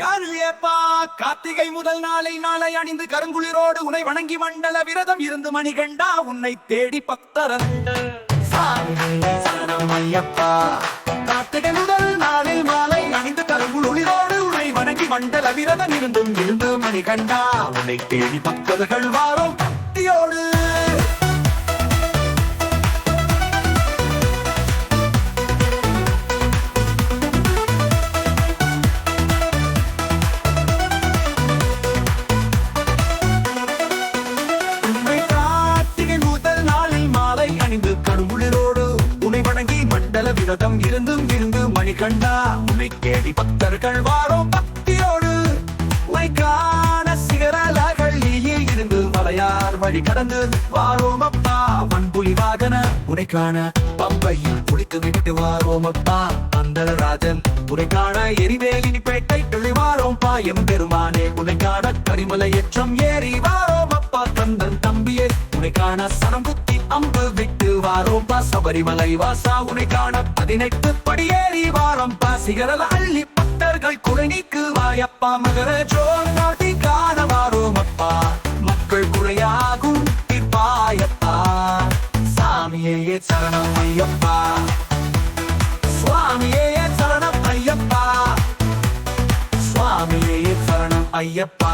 யாருப்பா கார்த்திகை முதல் நாளை அணிந்து கருங்குளிரோடு உன்னை வணங்கி மண்டல விரதம் இருந்து மணிகண்டா உன்னை தேடி பக்தரன் ஐயப்பா. கார்த்திகை முதல் நாளில் மாலை அணிந்து கருங்குளிரோடு உன்னை வணங்கி மண்டல விரதம் இருந்து மணிகண்டா உன்னை தேடி பக்தர்கள் வாரோம் பக்தியோடு. விரதம் இருந்து மணிகண்டா உன்னை தேடி பக்தர்கள் வாரோம் பக்தியோடு. உனைக்கான சிகரலகள் இருந்து மலையார் வழி கடந்து வாரோம் அப்பா. மண்புலி வாகன உனைக்கான பம்பையில் குடித்து விட்டு வாரோம் அப்பா. பந்தலராஜன் உனைக்கான எரிவேலி பேட்டை தெளிவாரோம் பா. எம்பெருமானே உனைக்கான கரிமலை ஏற்றம் ஏறி வாரோம் அப்பா. கந்தன் தம்பியே உனைக்கான சனம் குத்தி அம்பு விட்டு வாரோம் பா. சபரிமலை வாசா உனைக்கான 18 படியேறி வாரம் பா. சிகரல அள்ளி பக்தர்கள் குறை நீக்கு வாயப்பா. மகர ஜோதி காண வாரோம் அப்பா. மக்கள் குறையாகும் தீர்ப்பாயப்பா. சாமியே சரணம் ஐயப்பா. சுவாமியே சரணம் ஐயப்பா. சுவாமியே சரணம் ஐயப்பா.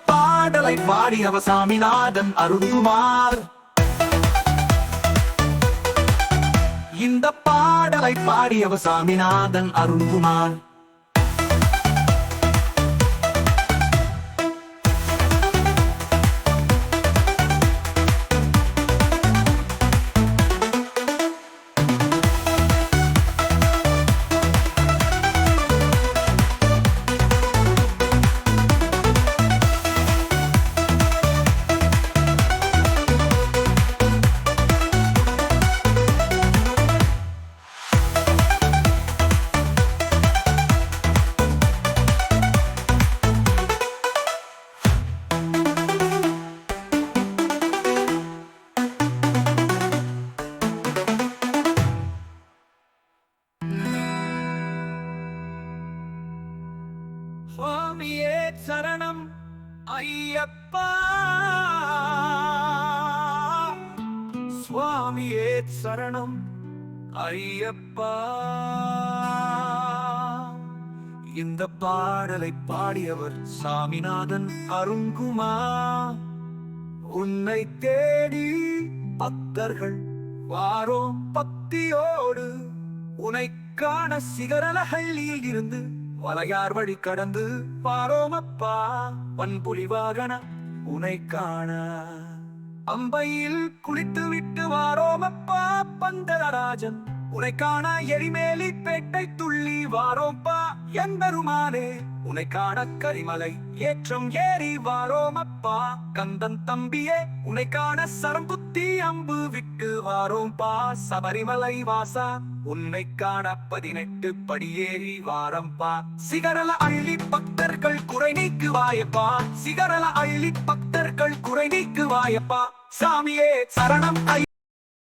பாடலை பாடியவ சாமிநாதன் அருள்குமார். இந்த பாடலை பாடியவ சாமிநாதன் அருள்குமார். சுவாமியே சரணம் ஐயப்பா. சுவாமியே சரணம் ஐயப்பா. இந்த பாடலை பாடியவர் சாமிநாதன் அருண்குமார். உன்னை தேடி பக்தர்கள் வாரோம் பக்தியோடு. உனைக்கான சிகரலஹள்ளியில் இருந்து வலையார் வழி கடந்து வாரோம் அப்பா. பண்புலி வாகன உனை காண அம்பையில் குளித்து விட்டு வாரோம் அப்பா. பந்தலராஜன் உனைக்கான எரிமேலி பேட்டை துள்ளி வாரோம் பா. எம்பெருமானே உனைக்கான கரிமலை ஏற்றம் ஏறி வாரோம் அப்பா. கந்தன் தம்பியே உனைக்கான சரம் குத்தி அம்பு விட்டு வாரோம் பா. சபரிமலை வாசா உன்னைக்கான 18 படியேறி வாரம் பா. சிகரல அள்ளி பக்தர்கள் குறை நீக்கு வாயப்பா. சிகரல அள்ளி பக்தர்கள் குறை நீக்கு வாயப்பா. சாமியே சரணம் ஐ